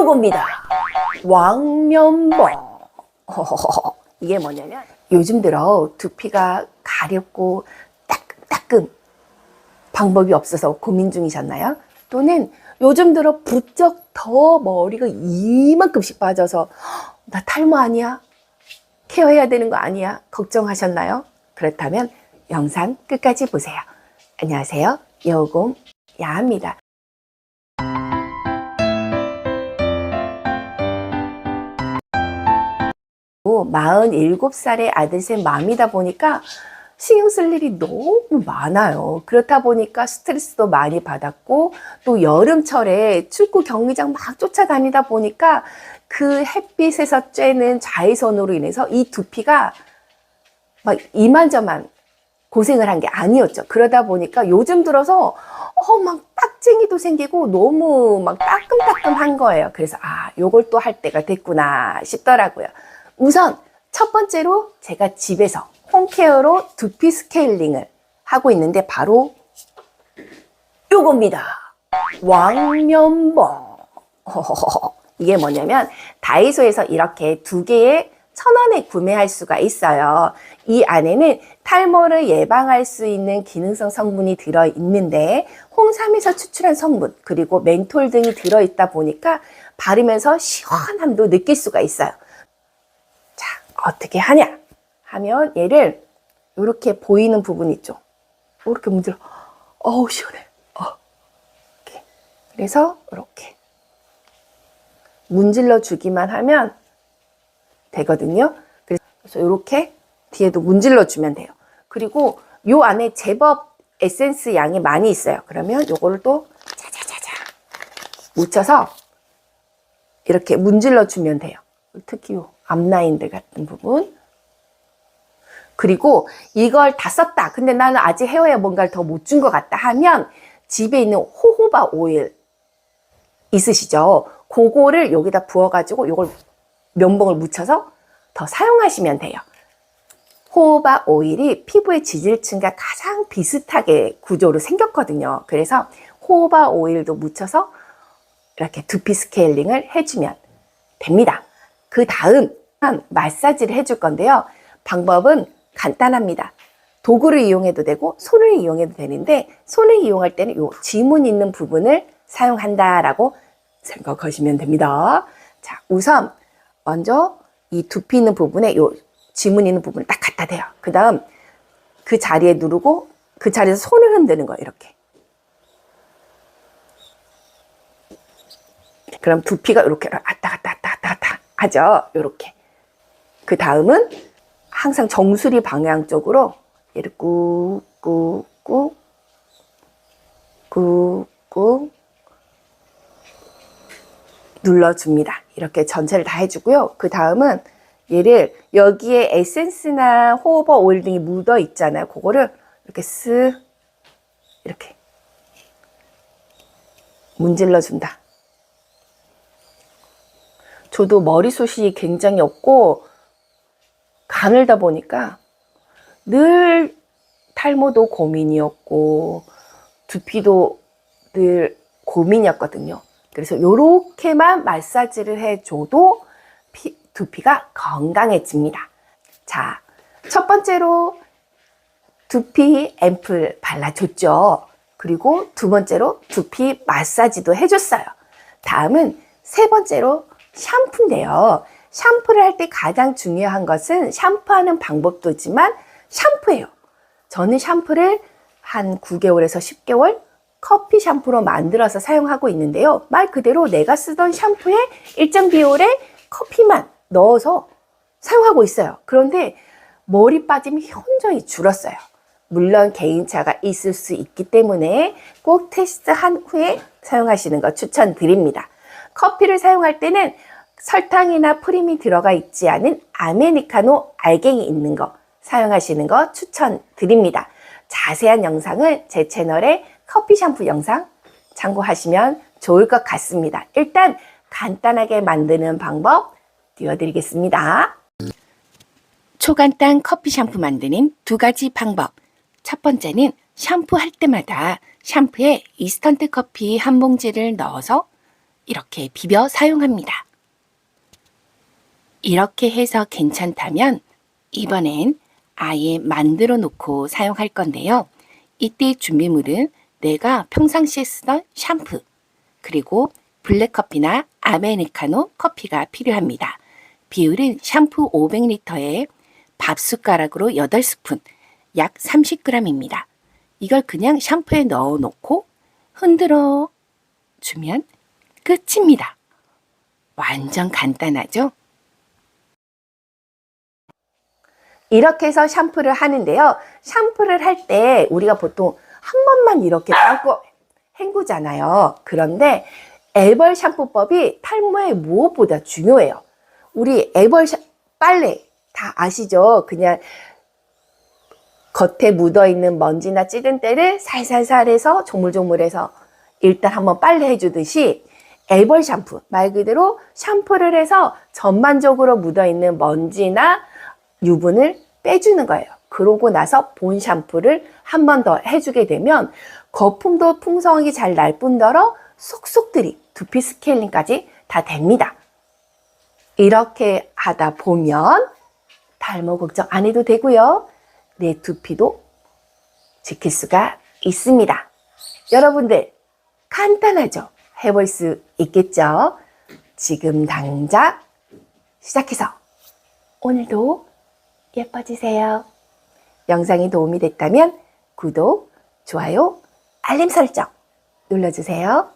요겁니다. 왕면봉. 이게 뭐냐면 요즘 들어 두피가 가렵고 따끔따끔 방법이 없어서 고민 중이셨나요? 또는 요즘 들어 부쩍 더 머리가 이만큼씩 빠져서 나 탈모 아니야? 케어해야 되는 거 아니야? 걱정하셨나요? 그렇다면 영상 끝까지 보세요. 안녕하세요. 여우곰 야합니다. 47살의 아들셋 맘이다 보니까 신경 쓸 일이 너무 많아요. 그렇다 보니까 스트레스도 많이 받았고, 또 여름철에 축구 경기장 막 쫓아다니다 보니까 그 햇빛에서 쬐는 자외선으로 인해서 이 두피가 막 이만저만 고생을 한 게 아니었죠. 그러다 보니까 요즘 들어서 막 빡쟁이도 생기고 너무 막 따끔따끔한 거예요. 그래서 요걸 또 할 때가 됐구나 싶더라고요. 우선 첫 번째로 제가 집에서 홈케어로 두피 스케일링을 하고 있는데 바로 요겁니다. 왕면봉. 이게 뭐냐면 다이소에서 이렇게 2개에 1,000원에 구매할 수가 있어요. 이 안에는 탈모를 예방할 수 있는 기능성 성분이 들어있는데 홍삼에서 추출한 성분 그리고 멘톨 등이 들어있다 보니까 바르면서 시원함도 느낄 수가 있어요. 자, 어떻게 하냐 하면 얘를 이렇게 보이는 부분 있죠. 이렇게 문질러. 시원해. 이렇게. 그래서 이렇게 문질러 주기만 하면 되거든요. 그래서 이렇게 뒤에도 문질러 주면 돼요. 그리고 요 안에 제법 에센스 양이 많이 있어요. 그러면 요거를 또 자자자자 묻혀서 이렇게 문질러 주면 돼요. 특히 요 앞라인들 같은 부분. 그리고 이걸 다 썼다. 근데 나는 아직 헤어에 뭔가를 더 못 준 것 같다 하면 집에 있는 호호바 오일 있으시죠? 그거를 여기다 부어가지고 요걸 면봉을 묻혀서 더 사용하시면 돼요. 호호바 오일이 피부의 지질층과 가장 비슷하게 구조로 생겼거든요. 그래서 호호바 오일도 묻혀서 이렇게 두피 스케일링을 해주면 됩니다. 그 다음 마사지를 해줄 건데요. 방법은 간단합니다. 도구를 이용해도 되고 손을 이용해도 되는데 손을 이용할 때는 요 지문 있는 부분을 사용한다라고 생각하시면 됩니다. 자, 우선 먼저 이 두피 있는 부분에 요 지문 있는 부분을 딱 갖다 대요. 그 다음 그 자리에 누르고 그 자리에서 손을 흔드는 거예요. 이렇게. 그럼 두피가 이렇게 왔다 갔다 하죠. 이렇게. 그 다음은 항상 정수리 방향 쪽으로 얘를 꾹꾹꾹 눌러줍니다. 이렇게 전체를 다 해주고요. 그 다음은 얘를 여기에 에센스나 호호바 오일 등이 묻어 있잖아요. 그거를 이렇게 쓱 이렇게 문질러 준다. 저도 머리숱이 굉장히 없고 가늘다 보니까 늘 탈모도 고민이었고 두피도 늘 고민이었거든요. 그래서 이렇게만 마사지를 해줘도 두피가 건강해집니다. 자, 첫 번째로 두피 앰플 발라줬죠. 그리고 두 번째로 두피 마사지도 해줬어요. 다음은 세 번째로 샴푸인데요. 샴푸를 할 때 가장 중요한 것은 샴푸하는 방법도지만 샴푸예요. 저는 샴푸를 한 9개월에서 10개월 커피 샴푸로 만들어서 사용하고 있는데요. 말 그대로 내가 쓰던 샴푸에 일정 비율의 커피만 넣어서 사용하고 있어요. 그런데 머리 빠짐이 현저히 줄었어요. 물론 개인차가 있을 수 있기 때문에 꼭 테스트한 후에 사용하시는 거 추천드립니다. 커피를 사용할 때는 설탕이나 프림이 들어가 있지 않은 아메리카노 알갱이 있는 거 사용하시는 거 추천드립니다. 자세한 영상은 제 채널에 커피 샴푸 영상 참고하시면 좋을 것 같습니다. 일단 간단하게 만드는 방법 띄워드리겠습니다. 초간단 커피 샴푸 만드는 2가지 방법. 첫 번째는 샴푸할 때마다 샴푸에 인스턴트 커피 한 봉지를 넣어서 이렇게 비벼 사용합니다. 이렇게 해서 괜찮다면 이번엔 아예 만들어 놓고 사용할 건데요. 이때 준비물은 내가 평상시에 쓰던 샴푸, 그리고 블랙커피나 아메리카노 커피가 필요합니다. 비율은 샴푸 500리터에 밥숟가락으로 8스푼, 약 30g입니다. 이걸 그냥 샴푸에 넣어 놓고 흔들어 주면 끝입니다. 완전 간단하죠? 이렇게 해서 샴푸를 하는데요. 샴푸를 할 때 우리가 보통 한 번만 이렇게 감고 헹구잖아요. 그런데 애벌 샴푸법이 탈모에 무엇보다 중요해요. 우리 애벌 빨래 다 아시죠? 그냥 겉에 묻어있는 먼지나 찌든 때를 살살살 해서 조물조물해서 일단 한번 빨래 해주듯이 애벌 샴푸, 말 그대로 샴푸를 해서 전반적으로 묻어있는 먼지나 유분을 빼주는 거예요. 그러고 나서 본 샴푸를 한 번 더 해주게 되면 거품도 풍성하게 잘 날 뿐더러 속속들이 두피 스케일링까지 다 됩니다. 이렇게 하다 보면 탈모 걱정 안 해도 되고요. 내 두피도 지킬 수가 있습니다. 여러분들 간단하죠? 해볼 수 있겠죠? 지금 당장 시작해서 오늘도 예뻐지세요. 영상이 도움이 됐다면 구독, 좋아요, 알림 설정 눌러주세요.